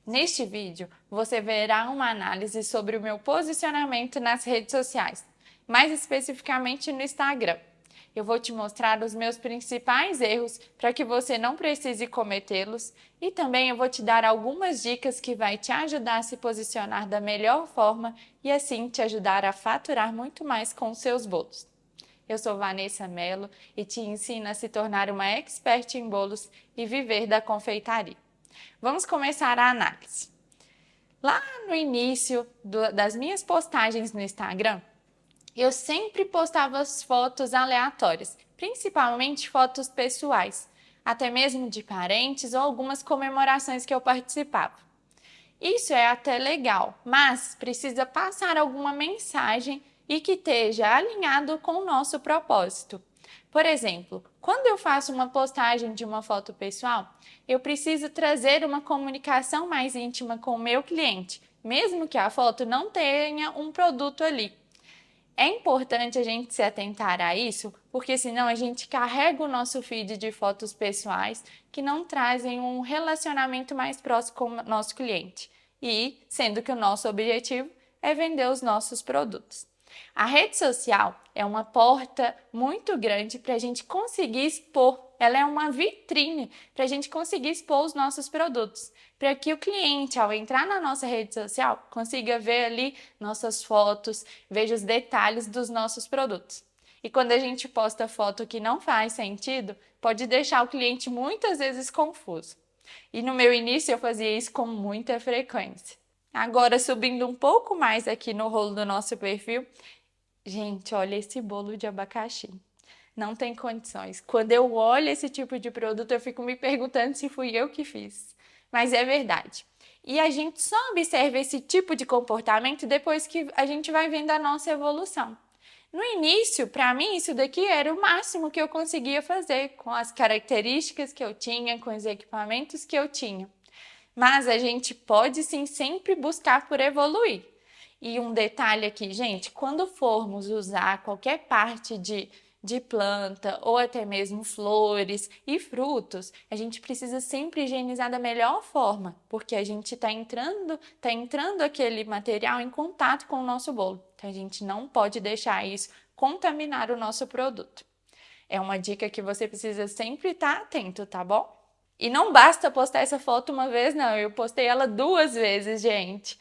Neste vídeo, você verá uma análise sobre o meu posicionamento nas redes sociais, mais especificamente no Instagram. Eu vou te mostrar os meus principais erros para que você não precise cometê-los e também eu vou te dar algumas dicas que vai te ajudar a se posicionar da melhor forma e assim te ajudar a faturar muito mais com os seus bolos. Eu sou Vanessa Mello e te ensino a se tornar uma expert em bolos e viver da confeitaria. Vamos começar a análise. Lá no início das minhas postagens no Instagram, eu sempre postava as fotos aleatórias, principalmente fotos pessoais, até mesmo de parentes ou algumas comemorações que eu participava. Isso é até legal, mas precisa passar alguma mensagem e que esteja alinhado com o nosso propósito. Por exemplo, quando eu faço uma postagem de uma foto pessoal, eu preciso trazer uma comunicação mais íntima com o meu cliente, mesmo que a foto não tenha um produto ali. É importante a gente se atentar a isso, porque senão a gente carrega o nosso feed de fotos pessoais que não trazem um relacionamento mais próximo com o nosso cliente. E, sendo que o nosso objetivo é vender os nossos produtos. A rede social é uma porta muito grande para a gente conseguir expor. Ela é uma vitrine para a gente conseguir expor os nossos produtos. Para que o cliente, ao entrar na nossa rede social, consiga ver ali nossas fotos, veja os detalhes dos nossos produtos. E quando a gente posta foto que não faz sentido, pode deixar o cliente muitas vezes confuso. E no meu início eu fazia isso com muita frequência. Agora, subindo um pouco mais aqui no rolo do nosso perfil, gente, olha esse bolo de abacaxi. Não tem condições. Quando eu olho esse tipo de produto, eu fico me perguntando se fui eu que fiz. Mas é verdade. E a gente só observa esse tipo de comportamento depois que a gente vai vendo a nossa evolução. No início, para mim, isso daqui era o máximo que eu conseguia fazer, com as características que eu tinha, com os equipamentos que eu tinha. Mas a gente pode sim sempre buscar por evoluir. E um detalhe aqui, gente, quando formos usar qualquer parte de planta ou até mesmo flores e frutos, a gente precisa sempre higienizar da melhor forma, porque a gente está entrando aquele material em contato com o nosso bolo. Então a gente não pode deixar isso contaminar o nosso produto. É uma dica que você precisa sempre estar atento, tá bom? E não basta postar essa foto uma vez, não. Eu postei ela 2 vezes, gente.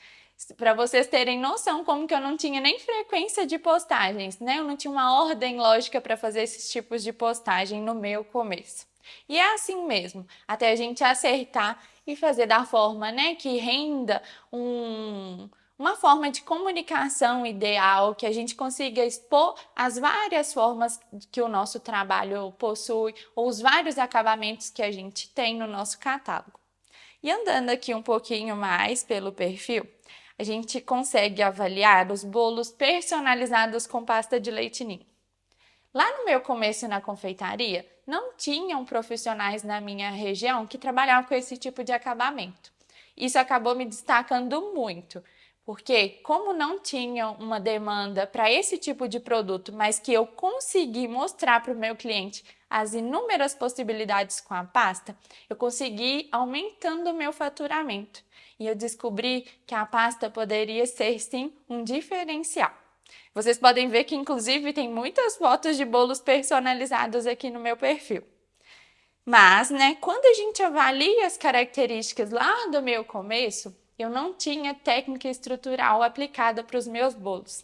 Para vocês terem noção como que eu não tinha nem frequência de postagens, né? Eu não tinha uma ordem lógica para fazer esses tipos de postagem no meu começo. E é assim mesmo, até a gente acertar e fazer da forma, né, que renda uma forma de comunicação ideal, que a gente consiga expor as várias formas que o nosso trabalho possui, ou os vários acabamentos que a gente tem no nosso catálogo. E andando aqui um pouquinho mais pelo perfil, a gente consegue avaliar os bolos personalizados com pasta de leite ninho. Lá no meu começo na confeitaria, não tinham profissionais na minha região que trabalhavam com esse tipo de acabamento. Isso acabou me destacando muito, porque como não tinha uma demanda para esse tipo de produto, mas que eu consegui mostrar para o meu cliente as inúmeras possibilidades com a pasta, eu consegui aumentando o meu faturamento. E eu descobri que a pasta poderia ser sim um diferencial. Vocês podem ver que inclusive tem muitas fotos de bolos personalizados aqui no meu perfil. Mas, né, quando a gente avalia as características lá do meu começo, eu não tinha técnica estrutural aplicada para os meus bolos.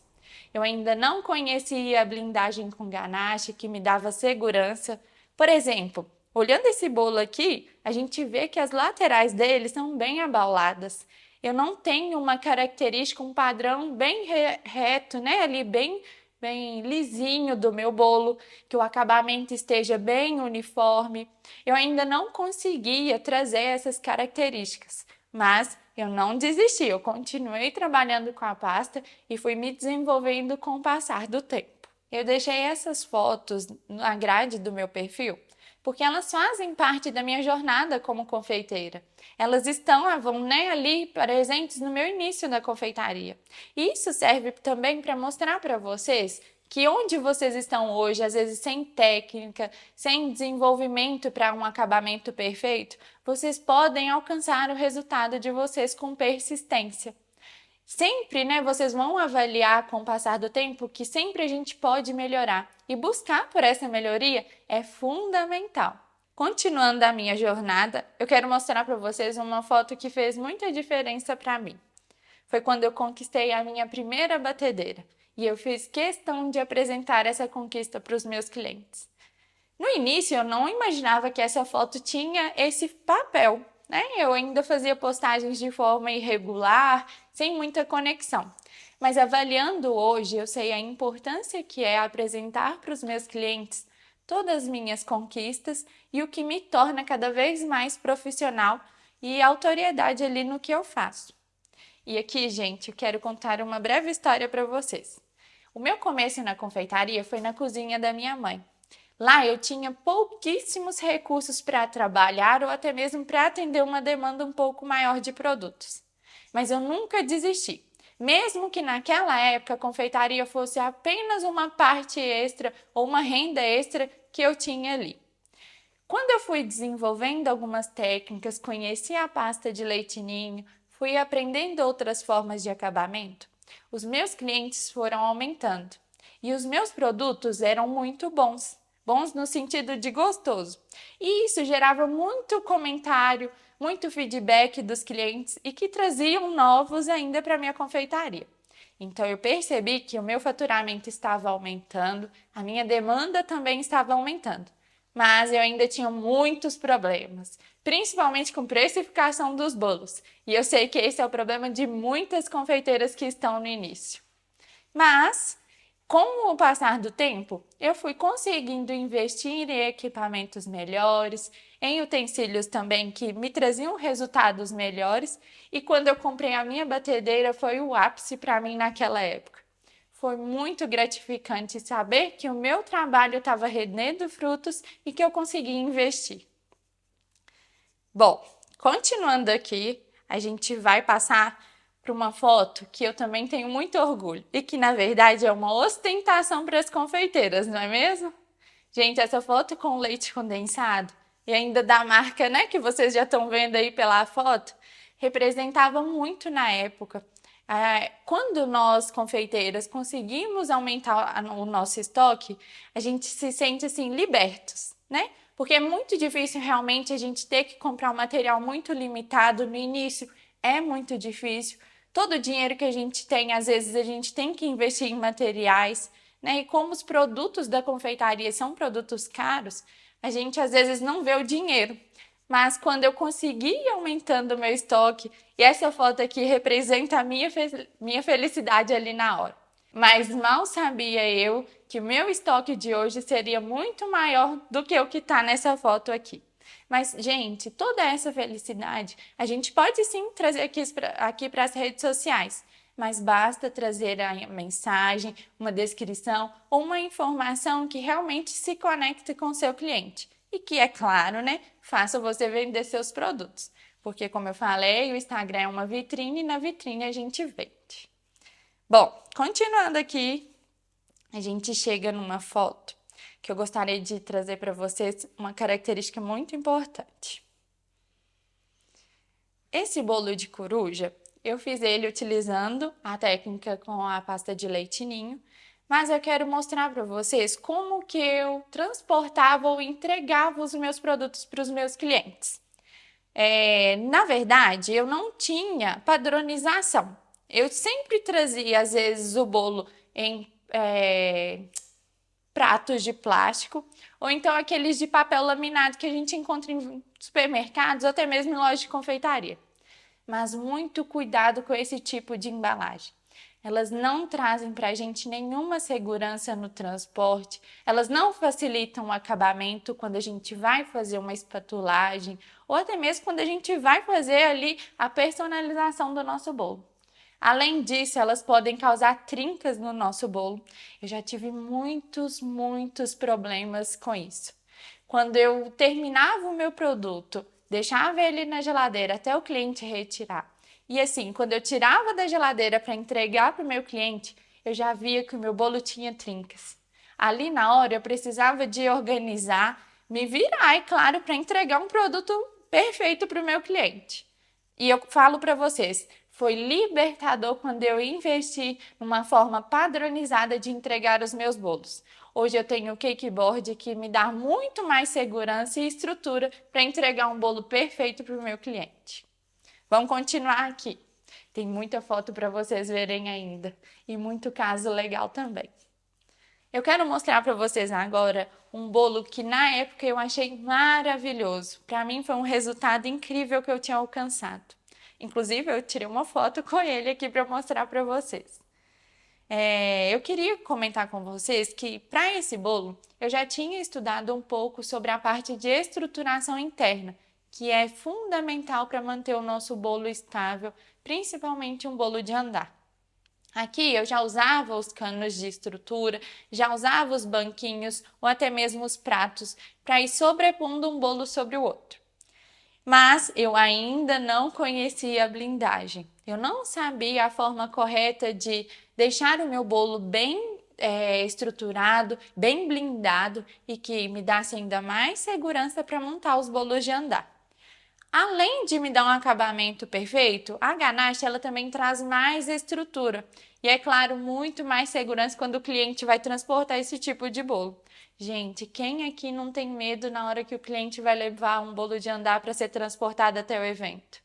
Eu ainda não conhecia a blindagem com ganache que me dava segurança. Por exemplo, olhando esse bolo aqui, a gente vê que as laterais dele são bem abauladas. Eu não tenho uma característica, um padrão bem reto, né? Ali bem lisinho do meu bolo, que o acabamento esteja bem uniforme. Eu ainda não conseguia trazer essas características, mas eu não desisti, eu continuei trabalhando com a pasta e fui me desenvolvendo com o passar do tempo. Eu deixei essas fotos na grade do meu perfil porque elas fazem parte da minha jornada como confeiteira. Elas vão, né, ali presentes no meu início da confeitaria. E isso serve também para mostrar para vocês que onde vocês estão hoje, às vezes sem técnica, sem desenvolvimento para um acabamento perfeito, vocês podem alcançar o resultado de vocês com persistência. Sempre, vocês vão avaliar com o passar do tempo que sempre a gente pode melhorar e buscar por essa melhoria é fundamental. Continuando a minha jornada, eu quero mostrar para vocês uma foto que fez muita diferença para mim. Foi quando eu conquistei a minha primeira batedeira e eu fiz questão de apresentar essa conquista para os meus clientes. No início, eu não imaginava que essa foto tinha esse papel, Eu ainda fazia postagens de forma irregular, sem muita conexão. Mas avaliando hoje, eu sei a importância que é apresentar para os meus clientes todas as minhas conquistas e o que me torna cada vez mais profissional e autoridade ali no que eu faço. E aqui, gente, eu quero contar uma breve história para vocês. O meu começo na confeitaria foi na cozinha da minha mãe. Lá eu tinha pouquíssimos recursos para trabalhar ou até mesmo para atender uma demanda um pouco maior de produtos. Mas eu nunca desisti. Mesmo que naquela época a confeitaria fosse apenas uma parte extra ou uma renda extra que eu tinha ali. Quando eu fui desenvolvendo algumas técnicas, conheci a pasta de leite ninho, fui aprendendo outras formas de acabamento, os meus clientes foram aumentando e os meus produtos eram muito bons. Bons no sentido de gostoso. E isso gerava muito comentário, muito feedback dos clientes e que traziam novos ainda para a minha confeitaria. Então eu percebi que o meu faturamento estava aumentando, a minha demanda também estava aumentando. Mas eu ainda tinha muitos problemas, principalmente com precificação dos bolos. E eu sei que esse é o problema de muitas confeiteiras que estão no início. Mas com o passar do tempo, eu fui conseguindo investir em equipamentos melhores, em utensílios também que me traziam resultados melhores, e quando eu comprei a minha batedeira foi o ápice para mim naquela época. Foi muito gratificante saber que o meu trabalho estava rendendo frutos e que eu consegui investir. Bom, continuando aqui, a gente vai passar para uma foto que eu também tenho muito orgulho e que, na verdade, é uma ostentação para as confeiteiras, não é mesmo? Gente, essa foto com leite condensado e ainda da marca, que vocês já estão vendo aí pela foto, representava muito na época. Quando nós, confeiteiras, conseguimos aumentar o nosso estoque, a gente se sente, assim, libertos, Porque é muito difícil realmente a gente ter que comprar um material muito limitado no início, é muito difícil. Todo o dinheiro que a gente tem, às vezes a gente tem que investir em materiais, E como os produtos da confeitaria são produtos caros, a gente às vezes não vê o dinheiro. Mas quando eu consegui ir aumentando o meu estoque, e essa foto aqui representa a minha felicidade ali na hora. Mas mal sabia eu que o meu estoque de hoje seria muito maior do que o que está nessa foto aqui. Mas, gente, toda essa felicidade a gente pode sim trazer aqui para as redes sociais, mas basta trazer a mensagem, uma descrição ou uma informação que realmente se conecte com o seu cliente e que, é claro, faça você vender seus produtos. Porque, como eu falei, o Instagram é uma vitrine e na vitrine a gente vende. Bom, continuando aqui, a gente chega numa foto que eu gostaria de trazer para vocês uma característica muito importante. Esse bolo de coruja, eu fiz ele utilizando a técnica com a pasta de leite ninho, mas eu quero mostrar para vocês como que eu transportava ou entregava os meus produtos para os meus clientes. Na verdade, eu não tinha padronização. Eu sempre trazia, às vezes, o bolo em pratos de plástico, ou então aqueles de papel laminado que a gente encontra em supermercados ou até mesmo em lojas de confeitaria. Mas muito cuidado com esse tipo de embalagem. Elas não trazem para a gente nenhuma segurança no transporte, elas não facilitam o acabamento quando a gente vai fazer uma espatulagem, ou até mesmo quando a gente vai fazer ali a personalização do nosso bolo. Além disso, elas podem causar trincas no nosso bolo. Eu já tive muitos problemas com isso. Quando eu terminava o meu produto, deixava ele na geladeira até o cliente retirar. E assim, quando eu tirava da geladeira para entregar para o meu cliente, eu já via que o meu bolo tinha trincas. Ali na hora eu precisava de organizar, me virar, é claro, para entregar um produto perfeito para o meu cliente. E eu falo para vocês, foi libertador quando eu investi numa forma padronizada de entregar os meus bolos. Hoje eu tenho o cake board que me dá muito mais segurança e estrutura para entregar um bolo perfeito para o meu cliente. Vamos continuar aqui. Tem muita foto para vocês verem ainda e muito caso legal também. Eu quero mostrar para vocês agora um bolo que na época eu achei maravilhoso. Para mim foi um resultado incrível que eu tinha alcançado. Inclusive eu tirei uma foto com ele aqui para mostrar para vocês. Eu queria comentar com vocês que para esse bolo eu já tinha estudado um pouco sobre a parte de estruturação interna, que é fundamental para manter o nosso bolo estável, principalmente um bolo de andar. Aqui eu já usava os canos de estrutura, já usava os banquinhos ou até mesmo os pratos para ir sobrepondo um bolo sobre o outro. Mas eu ainda não conhecia a blindagem. Eu não sabia a forma correta de deixar o meu bolo bem estruturado, bem blindado e que me desse ainda mais segurança para montar os bolos de andar. Além de me dar um acabamento perfeito, a ganache ela também traz mais estrutura e, é claro, muito mais segurança quando o cliente vai transportar esse tipo de bolo. Gente, quem aqui não tem medo na hora que o cliente vai levar um bolo de andar para ser transportado até o evento?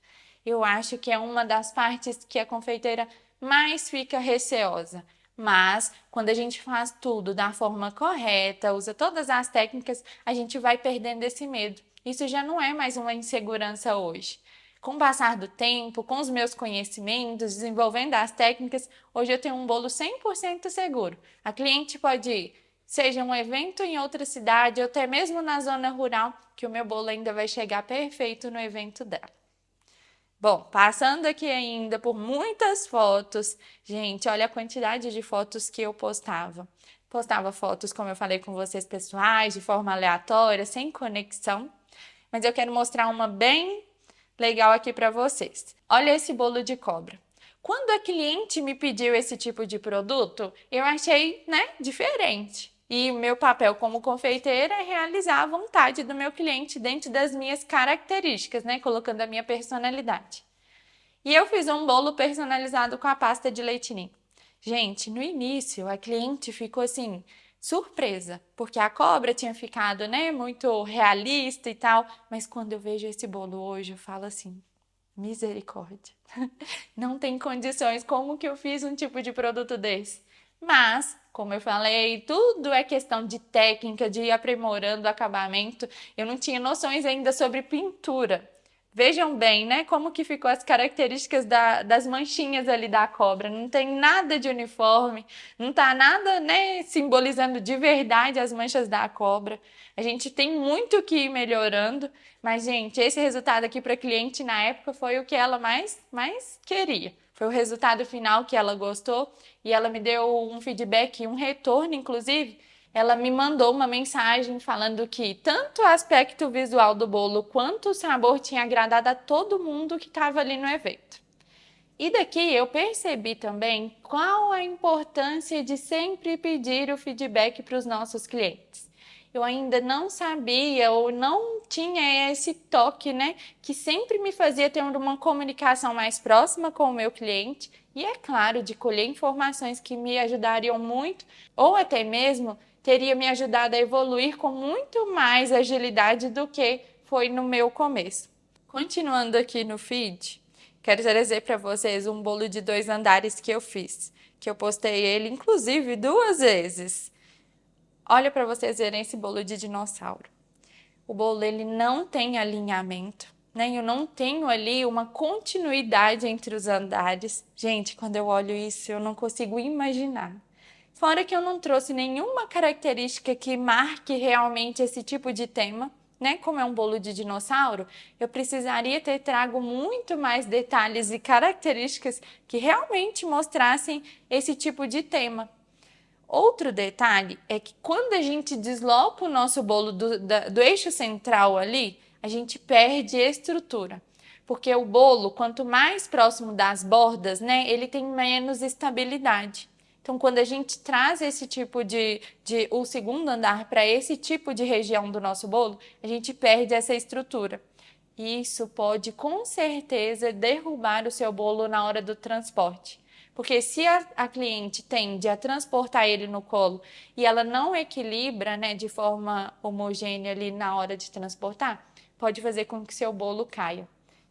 Eu acho que é uma das partes que a confeiteira mais fica receosa. Mas, quando a gente faz tudo da forma correta, usa todas as técnicas, a gente vai perdendo esse medo. Isso já não é mais uma insegurança hoje. Com o passar do tempo, com os meus conhecimentos, desenvolvendo as técnicas, hoje eu tenho um bolo 100% seguro. A cliente pode ir, seja um evento em outra cidade ou até mesmo na zona rural, que o meu bolo ainda vai chegar perfeito no evento dela. Bom, passando aqui ainda por muitas fotos, gente, olha a quantidade de fotos que eu postava. Postava fotos, como eu falei com vocês, pessoais, de forma aleatória, sem conexão. Mas eu quero mostrar uma bem legal aqui para vocês. Olha esse bolo de cobra. Quando a cliente me pediu esse tipo de produto, eu achei, diferente. E o meu papel como confeiteira é realizar a vontade do meu cliente dentro das minhas características, colocando a minha personalidade. E eu fiz um bolo personalizado com a pasta de leite ninho. Gente, no início a cliente ficou assim, surpresa, porque a cobra tinha ficado, muito realista e tal, mas quando eu vejo esse bolo hoje, eu falo assim, misericórdia. Não tem condições, como que eu fiz um tipo de produto desse? Mas, como eu falei, tudo é questão de técnica, de ir aprimorando o acabamento. Eu não tinha noções ainda sobre pintura. Vejam bem, como que ficou as características das manchinhas ali da cobra. Não tem nada de uniforme, não tá nada, simbolizando de verdade as manchas da cobra. A gente tem muito que ir melhorando, mas, gente, esse resultado aqui para a cliente na época foi o que ela mais queria. Foi o resultado final que ela gostou e ela me deu um feedback, um retorno, inclusive. Ela me mandou uma mensagem falando que tanto o aspecto visual do bolo quanto o sabor tinha agradado a todo mundo que estava ali no evento. E daqui eu percebi também qual a importância de sempre pedir o feedback para os nossos clientes. Eu ainda não sabia ou não tinha esse toque, que sempre me fazia ter uma comunicação mais próxima com o meu cliente e, é claro, de colher informações que me ajudariam muito ou até mesmo teria me ajudado a evoluir com muito mais agilidade do que foi no meu começo. Continuando aqui no feed, quero trazer para vocês um bolo de 2 andares que eu fiz, que eu postei ele inclusive 2 vezes. Olha para vocês verem esse bolo de dinossauro. O bolo ele não tem alinhamento, eu não tenho ali uma continuidade entre os andares. Gente, quando eu olho isso, eu não consigo imaginar. Fora que eu não trouxe nenhuma característica que marque realmente esse tipo de tema, Como é um bolo de dinossauro, eu precisaria ter trago muito mais detalhes e características que realmente mostrassem esse tipo de tema. Outro detalhe é que quando a gente desloca o nosso bolo do eixo central ali, a gente perde estrutura. Porque o bolo, quanto mais próximo das bordas, ele tem menos estabilidade. Então, quando a gente traz esse tipo o segundo andar para esse tipo de região do nosso bolo, a gente perde essa estrutura. Isso pode, com certeza, derrubar o seu bolo na hora do transporte. Porque se a cliente tende a transportar ele no colo e ela não equilibra, né, de forma homogênea ali na hora de transportar, pode fazer com que seu bolo caia.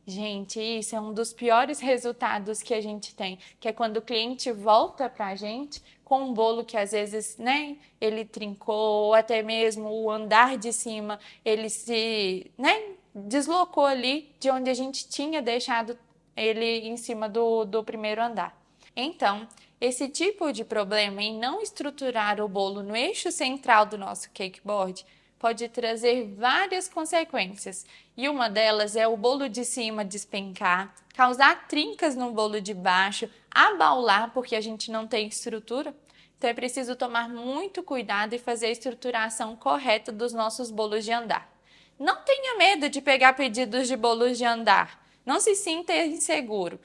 Gente, isso é um dos piores resultados que a gente tem, que é quando o cliente volta para a gente com um bolo que às vezes, né, ele trincou, ou até mesmo o andar de cima, ele se, né, deslocou ali de onde a gente tinha deixado ele em cima do primeiro andar. Então, esse tipo de problema em não estruturar o bolo no eixo central do nosso cakeboard pode trazer várias consequências. E uma delas é o bolo de cima despencar, causar trincas no bolo de baixo, abaular porque a gente não tem estrutura. Então é preciso tomar muito cuidado e fazer a estruturação correta dos nossos bolos de andar. Não tenha medo de pegar pedidos de bolos de andar. Não se sinta inseguro.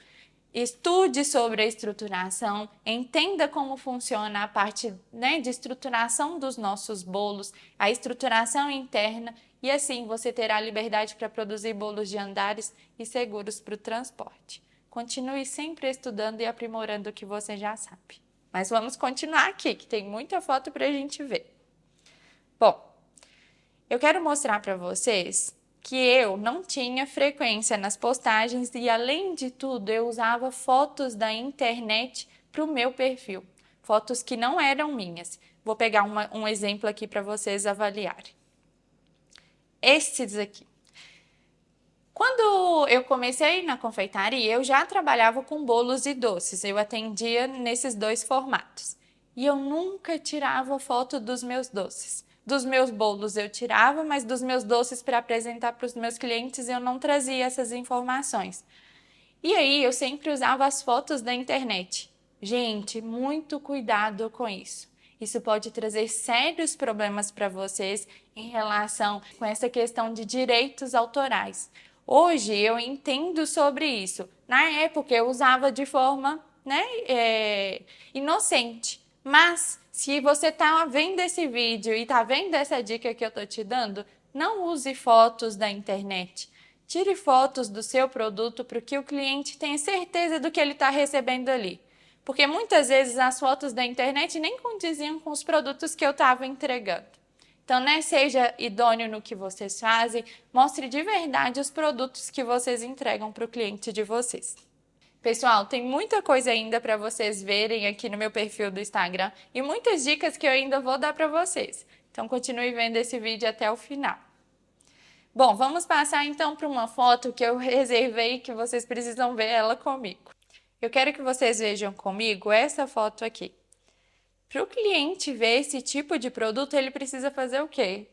Estude sobre a estruturação, entenda como funciona a parte, né, de estruturação dos nossos bolos, a estruturação interna, e assim você terá liberdade para produzir bolos de andares e seguros para o transporte. Continue sempre estudando e aprimorando o que você já sabe. Mas vamos continuar aqui, que tem muita foto para a gente ver. Bom, eu quero mostrar para vocês que eu não tinha frequência nas postagens e, além de tudo, eu usava fotos da internet para o meu perfil. Fotos que não eram minhas. Vou pegar um exemplo aqui para vocês avaliarem. Esses aqui. Quando eu comecei na confeitaria, eu já trabalhava com bolos e doces. Eu atendia nesses dois formatos. E eu nunca tirava foto dos meus doces. Dos meus bolos eu tirava, mas dos meus doces para apresentar para os meus clientes eu não trazia essas informações. E aí eu sempre usava as fotos da internet. Gente, muito cuidado com isso. Isso pode trazer sérios problemas para vocês em relação com essa questão de direitos autorais. Hoje eu entendo sobre isso. Na época eu usava de forma, né, inocente. Mas se você está vendo esse vídeo e está vendo essa dica que eu estou te dando, não use fotos da internet. Tire fotos do seu produto para que o cliente tenha certeza do que ele está recebendo ali. Porque muitas vezes as fotos da internet nem condiziam com os produtos que eu estava entregando. Então, né, seja idôneo no que vocês fazem, mostre de verdade os produtos que vocês entregam para o cliente de vocês. Pessoal, tem muita coisa ainda para vocês verem aqui no meu perfil do Instagram e muitas dicas que eu ainda vou dar para vocês. Então, continue vendo esse vídeo até o final. Bom, vamos passar então para uma foto que eu reservei que vocês precisam ver ela comigo. Eu quero que vocês vejam comigo essa foto aqui. Para o cliente ver esse tipo de produto, ele precisa fazer o quê?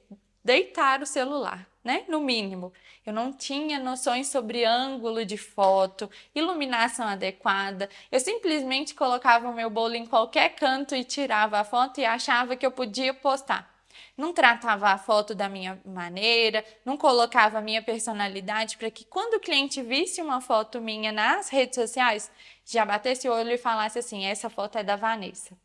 Deitar o celular, né? No mínimo. Eu não tinha noções sobre ângulo de foto, iluminação adequada. Eu simplesmente colocava o meu bolo em qualquer canto e tirava a foto e achava que eu podia postar. Não tratava a foto da minha maneira, não colocava a minha personalidade para que quando o cliente visse uma foto minha nas redes sociais, já batesse o olho e falasse assim, essa foto é da Vanessa.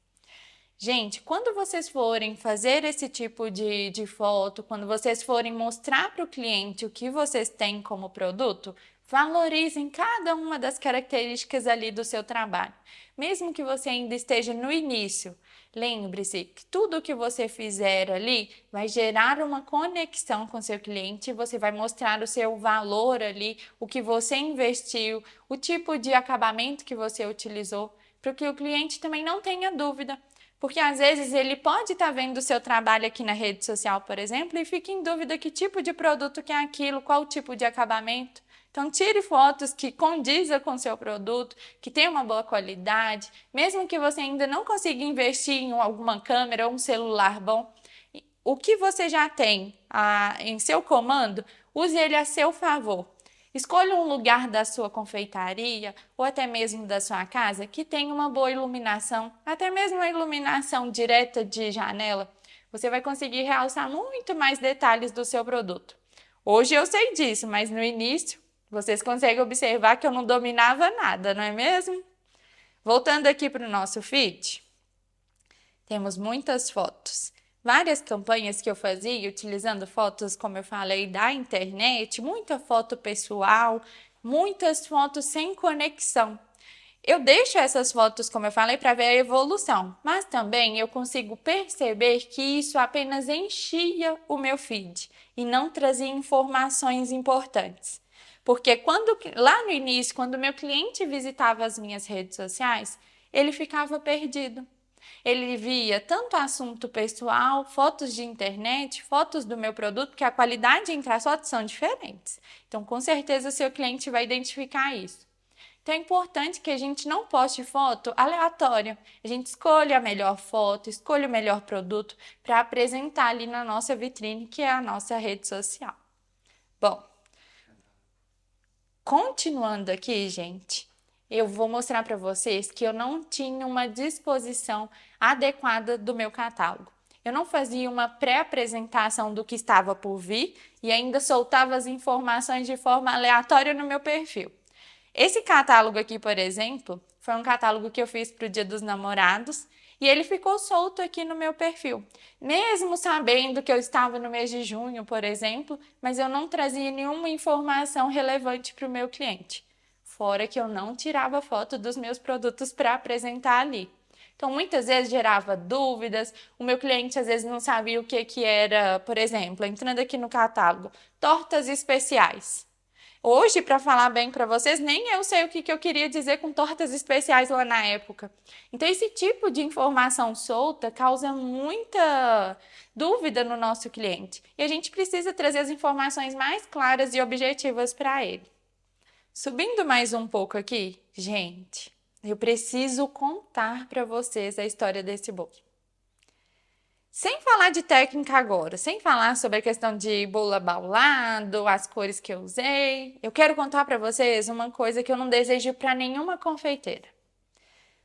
Gente, quando vocês forem fazer esse tipo de foto, quando vocês forem mostrar para o cliente o que vocês têm como produto, valorizem cada uma das características ali do seu trabalho. Mesmo que você ainda esteja no início, lembre-se que tudo o que você fizer ali vai gerar uma conexão com seu cliente, você vai mostrar o seu valor ali, o que você investiu, o tipo de acabamento que você utilizou, para que o cliente também não tenha dúvida. Porque às vezes ele pode estar vendo o seu trabalho aqui na rede social, por exemplo, e fica em dúvida que tipo de produto que é aquilo, qual tipo de acabamento. Então tire fotos que condizam com o seu produto, que tenham uma boa qualidade, mesmo que você ainda não consiga investir em alguma câmera ou um celular bom. O que você já tem em seu comando, use ele a seu favor. Escolha um lugar da sua confeitaria ou até mesmo da sua casa que tenha uma boa iluminação, até mesmo a iluminação direta de janela. Você vai conseguir realçar muito mais detalhes do seu produto. Hoje eu sei disso, mas no início vocês conseguem observar que eu não dominava nada, não é mesmo? Voltando aqui para o nosso feed. Temos muitas fotos. Várias campanhas que eu fazia utilizando fotos, como eu falei, da internet, muita foto pessoal, muitas fotos sem conexão. Eu deixo essas fotos, como eu falei, para ver a evolução, mas também eu consigo perceber que isso apenas enchia o meu feed e não trazia informações importantes. Porque lá no início, quando o meu cliente visitava as minhas redes sociais, ele ficava perdido. Ele via tanto assunto pessoal, fotos de internet, fotos do meu produto, que a qualidade entre as fotos são diferentes. Então, com certeza, o seu cliente vai identificar isso. Então, é importante que a gente não poste foto aleatória. A gente escolha a melhor foto, escolha o melhor produto para apresentar ali na nossa vitrine, que é a nossa rede social. Bom, continuando aqui, gente, eu vou mostrar para vocês que eu não tinha uma disposição adequada do meu catálogo. Eu não fazia uma pré-apresentação do que estava por vir e ainda soltava as informações de forma aleatória no meu perfil. Esse catálogo aqui, por exemplo, foi um catálogo que eu fiz para o Dia dos Namorados e ele ficou solto aqui no meu perfil. Mesmo sabendo que eu estava no mês de junho, por exemplo, mas eu não trazia nenhuma informação relevante para o meu cliente. Fora que eu não tirava foto dos meus produtos para apresentar ali. Então, muitas vezes gerava dúvidas, o meu cliente às vezes não sabia o que era, por exemplo, entrando aqui no catálogo, tortas especiais. Hoje, para falar bem para vocês, nem eu sei o que eu queria dizer com tortas especiais lá na época. Então, esse tipo de informação solta causa muita dúvida no nosso cliente. E a gente precisa trazer as informações mais claras e objetivas para ele. Subindo mais um pouco aqui, gente, eu preciso contar para vocês a história desse bolo. Sem falar de técnica agora, sem falar sobre a questão de bolo abaulado, as cores que eu usei, eu quero contar para vocês uma coisa que eu não desejo para nenhuma confeiteira.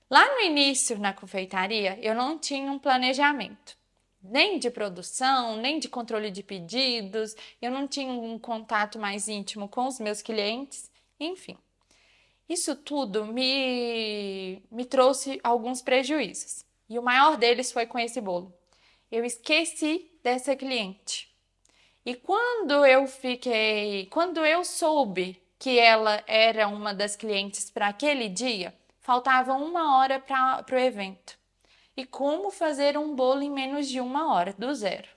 Lá no início, na confeitaria, eu não tinha um planejamento, nem de produção, nem de controle de pedidos, eu não tinha um contato mais íntimo com os meus clientes, enfim. Isso tudo me trouxe alguns prejuízos, e o maior deles foi com esse bolo. Eu esqueci dessa cliente. E quando eu soube que ela era uma das clientes para aquele dia, faltava 1 hora para o evento. E como fazer um bolo em menos de 1 hora, do zero?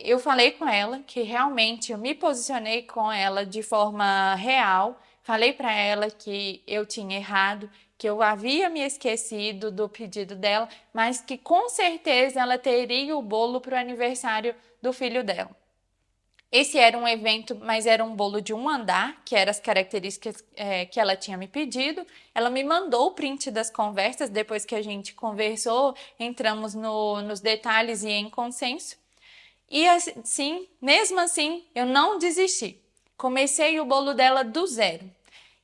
Eu falei com ela que realmente eu me posicionei com ela de forma real, falei para ela que eu tinha errado, que eu havia me esquecido do pedido dela, mas que com certeza ela teria o bolo para o aniversário do filho dela. Esse era um evento, mas era um bolo de 1 andar, que eram as características que ela tinha me pedido. Ela me mandou o print das conversas, depois que a gente conversou, entramos nos detalhes e em consenso. E assim, mesmo assim, eu não desisti. Comecei o bolo dela do zero.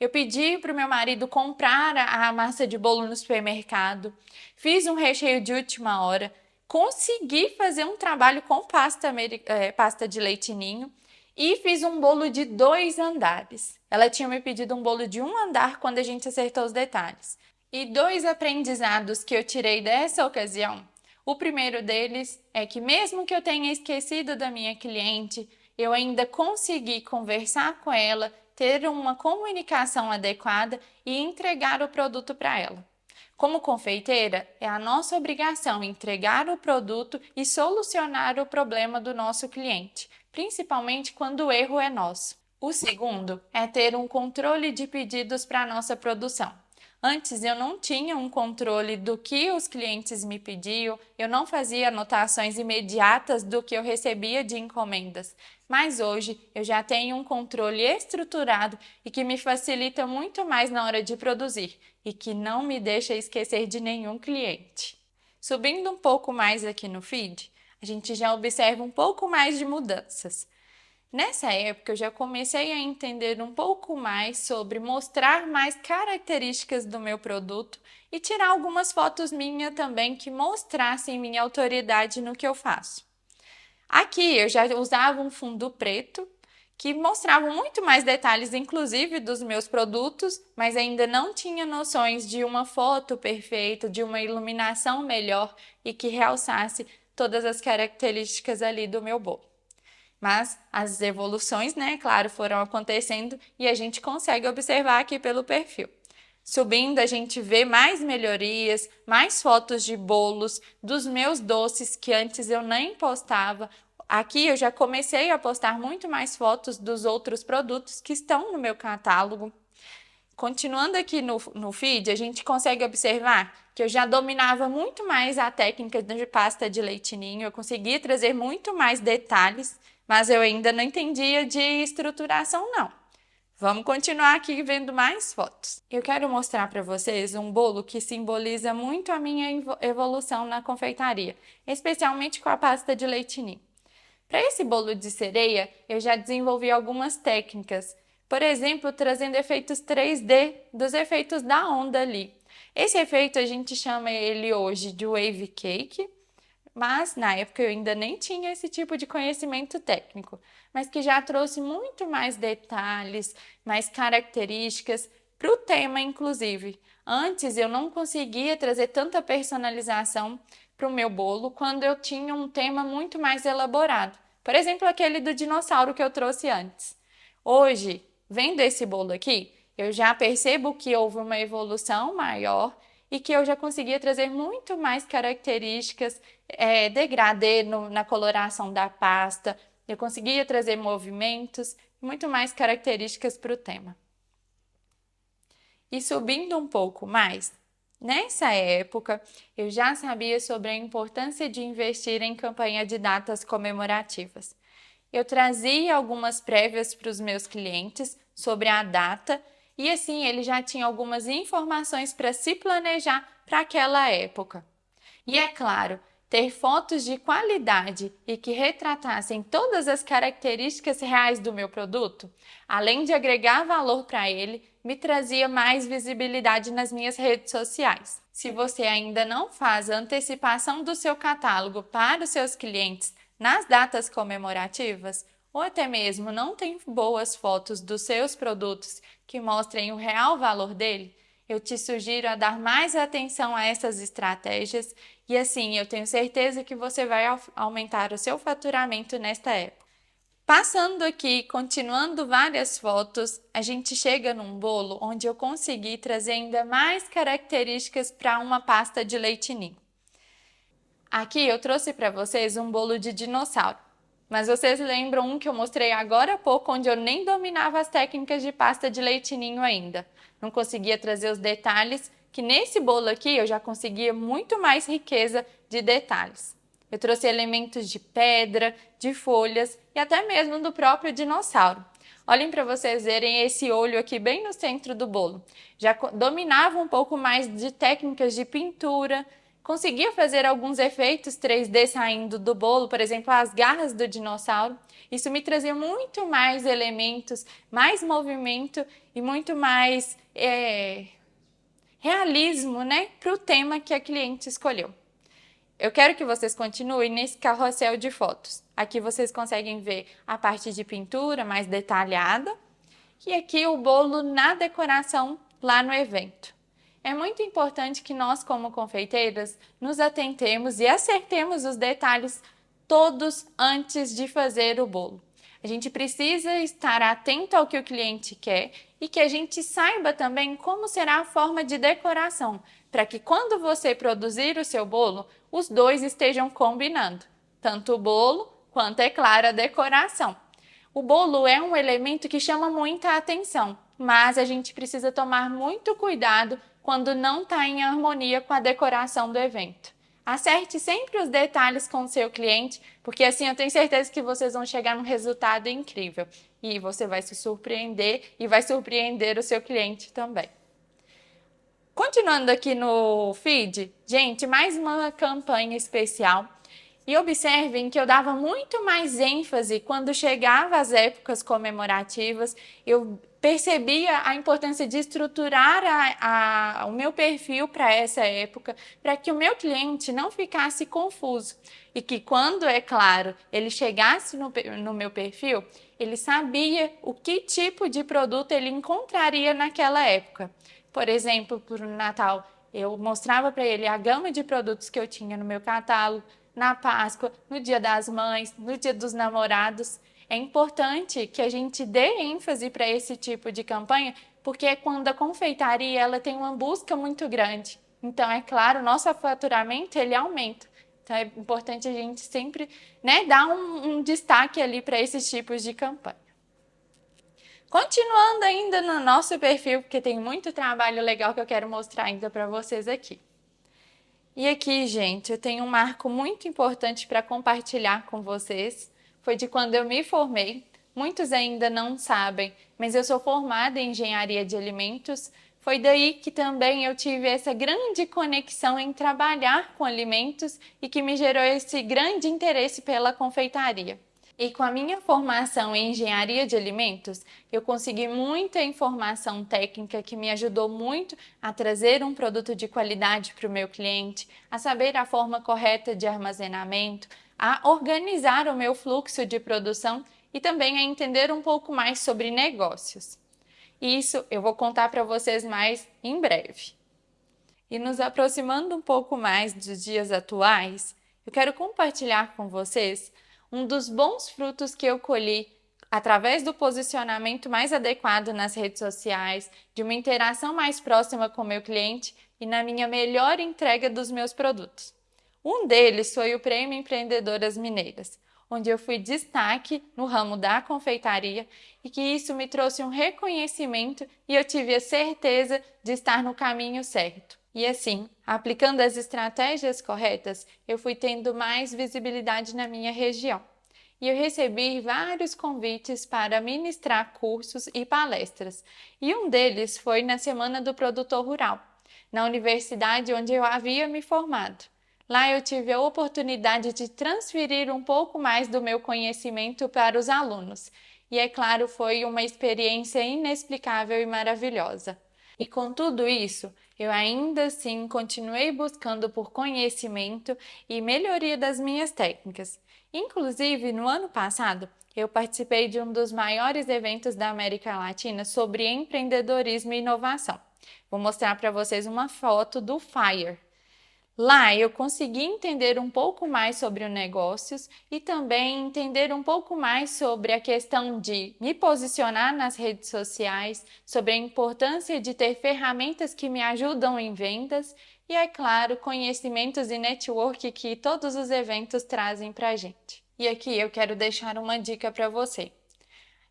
Eu pedi para o meu marido comprar a massa de bolo no supermercado, fiz um recheio de última hora, consegui fazer um trabalho com pasta de leite ninho e fiz um bolo de 2 andares. Ela tinha me pedido um bolo de 1 andar quando a gente acertou os detalhes. E 2 aprendizados que eu tirei dessa ocasião. O primeiro deles é que mesmo que eu tenha esquecido da minha cliente, eu ainda consegui conversar com ela, ter uma comunicação adequada e entregar o produto para ela. Como confeiteira, é a nossa obrigação entregar o produto e solucionar o problema do nosso cliente, principalmente quando o erro é nosso. O segundo é ter um controle de pedidos para a nossa produção. Antes eu não tinha um controle do que os clientes me pediam, eu não fazia anotações imediatas do que eu recebia de encomendas, mas hoje eu já tenho um controle estruturado e que me facilita muito mais na hora de produzir e que não me deixa esquecer de nenhum cliente. Subindo um pouco mais aqui no feed, a gente já observa um pouco mais de mudanças. Nessa época, eu já comecei a entender um pouco mais sobre mostrar mais características do meu produto e tirar algumas fotos minhas também que mostrassem minha autoridade no que eu faço. Aqui, eu já usava um fundo preto, que mostravam muito mais detalhes, inclusive dos meus produtos, mas ainda não tinha noções de uma foto perfeita, de uma iluminação melhor e que realçasse todas as características ali do meu bolo. Mas as evoluções, né, claro, foram acontecendo e a gente consegue observar aqui pelo perfil. Subindo, a gente vê mais melhorias, mais fotos de bolos, dos meus doces que antes eu nem postava. Aqui eu já comecei a postar muito mais fotos dos outros produtos que estão no meu catálogo. Continuando aqui no feed, a gente consegue observar que eu já dominava muito mais a técnica de pasta de leite ninho, eu conseguia trazer muito mais detalhes, mas eu ainda não entendia de estruturação não. Vamos continuar aqui vendo mais fotos. Eu quero mostrar para vocês um bolo que simboliza muito a minha evolução na confeitaria, especialmente com a pasta de leite ninho. Para esse bolo de sereia, eu já desenvolvi algumas técnicas, por exemplo, trazendo efeitos 3D dos efeitos da onda ali. Esse efeito a gente chama ele hoje de wave cake, mas na época eu ainda nem tinha esse tipo de conhecimento técnico, mas que já trouxe muito mais detalhes, mais características para o tema, inclusive. Antes eu não conseguia trazer tanta personalização para o meu bolo quando eu tinha um tema muito mais elaborado. Por exemplo, aquele do dinossauro que eu trouxe antes. Hoje, vendo esse bolo aqui, eu já percebo que houve uma evolução maior e que eu já conseguia trazer muito mais características, degradê na coloração da pasta, eu conseguia trazer movimentos, muito mais características para o tema. E subindo um pouco mais, nessa época, eu já sabia sobre a importância de investir em campanha de datas comemorativas. Eu trazia algumas prévias para os meus clientes sobre a data e assim ele já tinha algumas informações para se planejar para aquela época. E é claro, ter fotos de qualidade e que retratassem todas as características reais do meu produto, além de agregar valor para ele, me trazia mais visibilidade nas minhas redes sociais. Se você ainda não faz a antecipação do seu catálogo para os seus clientes nas datas comemorativas, ou até mesmo não tem boas fotos dos seus produtos que mostrem o real valor dele, eu te sugiro a dar mais atenção a essas estratégias e assim eu tenho certeza que você vai aumentar o seu faturamento nesta época. Passando aqui, continuando várias fotos, a gente chega num bolo onde eu consegui trazer ainda mais características para uma pasta de leite ninho. Aqui eu trouxe para vocês um bolo de dinossauro, mas vocês lembram um que eu mostrei agora há pouco, onde eu nem dominava as técnicas de pasta de leite ninho ainda. Não conseguia trazer os detalhes, que nesse bolo aqui eu já conseguia muito mais riqueza de detalhes. Eu trouxe elementos de pedra, de folhas e até mesmo do próprio dinossauro. Olhem para vocês verem esse olho aqui bem no centro do bolo. Já dominava um pouco mais de técnicas de pintura, conseguia fazer alguns efeitos 3D saindo do bolo, por exemplo, as garras do dinossauro. Isso me trazia muito mais elementos, mais movimento e muito mais realismo, né, para o tema que a cliente escolheu. Eu quero que vocês continuem nesse carrossel de fotos. Aqui vocês conseguem ver a parte de pintura mais detalhada e aqui o bolo na decoração lá no evento. É muito importante que nós, como confeiteiras, nos atentemos e acertemos os detalhes todos antes de fazer o bolo. A gente precisa estar atento ao que o cliente quer e que a gente saiba também como será a forma de decoração, para que quando você produzir o seu bolo, os dois estejam combinando, tanto o bolo quanto, é claro, a decoração. O bolo é um elemento que chama muita atenção, mas a gente precisa tomar muito cuidado quando não está em harmonia com a decoração do evento. Acerte sempre os detalhes com o seu cliente, porque assim eu tenho certeza que vocês vão chegar num resultado incrível. E você vai se surpreender e vai surpreender o seu cliente também. Continuando aqui no feed, gente, mais uma campanha especial. E observem que eu dava muito mais ênfase quando chegava as épocas comemorativas, eu percebia a importância de estruturar o meu perfil para essa época, para que o meu cliente não ficasse confuso e que quando, é claro, ele chegasse no meu perfil, ele sabia o que tipo de produto ele encontraria naquela época. Por exemplo, para o Natal, eu mostrava para ele a gama de produtos que eu tinha no meu catálogo, na Páscoa, no Dia das Mães, no Dia dos Namorados. É importante que a gente dê ênfase para esse tipo de campanha, porque é quando a confeitaria ela tem uma busca muito grande. Então, é claro, o nosso faturamento ele aumenta. Então, é importante a gente sempre, né, dar um destaque ali para esses tipos de campanha. Continuando ainda no nosso perfil, porque tem muito trabalho legal que eu quero mostrar ainda para vocês aqui. E aqui, gente, eu tenho um marco muito importante para compartilhar com vocês. Foi de quando eu me formei. Muitos ainda não sabem, mas eu sou formada em engenharia de alimentos. Foi daí que também eu tive essa grande conexão em trabalhar com alimentos e que me gerou esse grande interesse pela confeitaria. E com a minha formação em engenharia de alimentos, eu consegui muita informação técnica que me ajudou muito a trazer um produto de qualidade para o meu cliente, a saber a forma correta de armazenamento, a organizar o meu fluxo de produção e também a entender um pouco mais sobre negócios. Isso eu vou contar para vocês mais em breve. E nos aproximando um pouco mais dos dias atuais, eu quero compartilhar com vocês um dos bons frutos que eu colhi através do posicionamento mais adequado nas redes sociais, de uma interação mais próxima com o meu cliente e na minha melhor entrega dos meus produtos. Um deles foi o Prêmio Empreendedoras Mineiras, onde eu fui destaque no ramo da confeitaria e que isso me trouxe um reconhecimento e eu tive a certeza de estar no caminho certo. E assim, aplicando as estratégias corretas, eu fui tendo mais visibilidade na minha região. E eu recebi vários convites para ministrar cursos e palestras. E um deles foi na Semana do Produtor Rural, na universidade onde eu havia me formado. Lá eu tive a oportunidade de transferir um pouco mais do meu conhecimento para os alunos. E é claro, foi uma experiência inexplicável e maravilhosa. E com tudo isso, eu ainda assim continuei buscando por conhecimento e melhoria das minhas técnicas. Inclusive, no ano passado, eu participei de um dos maiores eventos da América Latina sobre empreendedorismo e inovação. Vou mostrar para vocês uma foto do FIRE. Lá eu consegui entender um pouco mais sobre os negócios e também entender um pouco mais sobre a questão de me posicionar nas redes sociais, sobre a importância de ter ferramentas que me ajudam em vendas e, é claro, conhecimentos e network que todos os eventos trazem para a gente. E aqui eu quero deixar uma dica para você.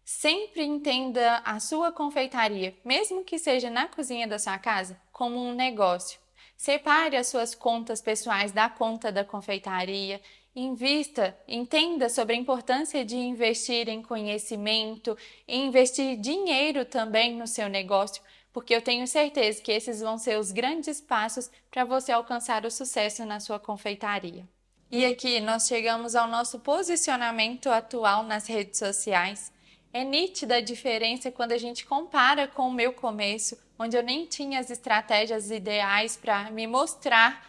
Sempre entenda a sua confeitaria, mesmo que seja na cozinha da sua casa, como um negócio. Separe as suas contas pessoais da conta da confeitaria, invista, entenda sobre a importância de investir em conhecimento, e investir dinheiro também no seu negócio, porque eu tenho certeza que esses vão ser os grandes passos para você alcançar o sucesso na sua confeitaria. E aqui nós chegamos ao nosso posicionamento atual nas redes sociais. É nítida a diferença quando a gente compara com o meu começo, onde eu nem tinha as estratégias ideais para me mostrar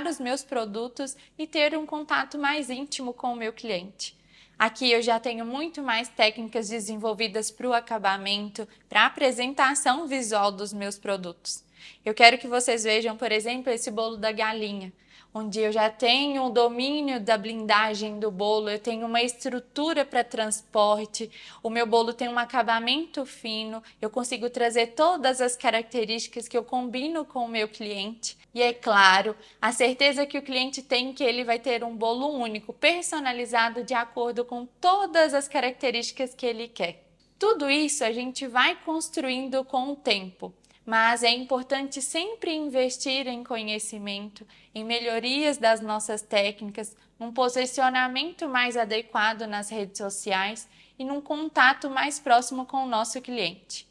os meus produtos e ter um contato mais íntimo com o meu cliente. Aqui eu já tenho muito mais técnicas desenvolvidas para o acabamento, para a apresentação visual dos meus produtos. Eu quero que vocês vejam, por exemplo, esse bolo da galinha, onde eu já tenho o domínio da blindagem do bolo, eu tenho uma estrutura para transporte, o meu bolo tem um acabamento fino, eu consigo trazer todas as características que eu combino com o meu cliente. E é claro, a certeza que o cliente tem que ele vai ter um bolo único, personalizado de acordo com todas as características que ele quer. Tudo isso a gente vai construindo com o tempo. Mas é importante sempre investir em conhecimento, em melhorias das nossas técnicas, num posicionamento mais adequado nas redes sociais e num contato mais próximo com o nosso cliente.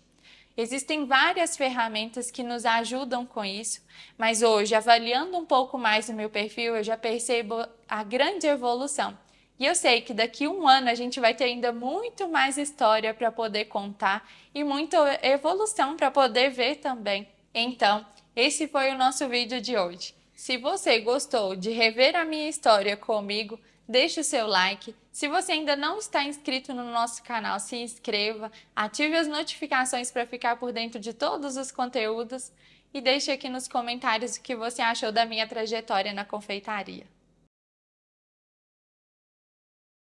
Existem várias ferramentas que nos ajudam com isso, mas hoje, avaliando um pouco mais o meu perfil, eu já percebo a grande evolução. E eu sei que daqui a um ano a gente vai ter ainda muito mais história para poder contar e muita evolução para poder ver também. Então, esse foi o nosso vídeo de hoje. Se você gostou de rever a minha história comigo, deixe o seu like. Se você ainda não está inscrito no nosso canal, se inscreva, ative as notificações para ficar por dentro de todos os conteúdos e deixe aqui nos comentários o que você achou da minha trajetória na confeitaria.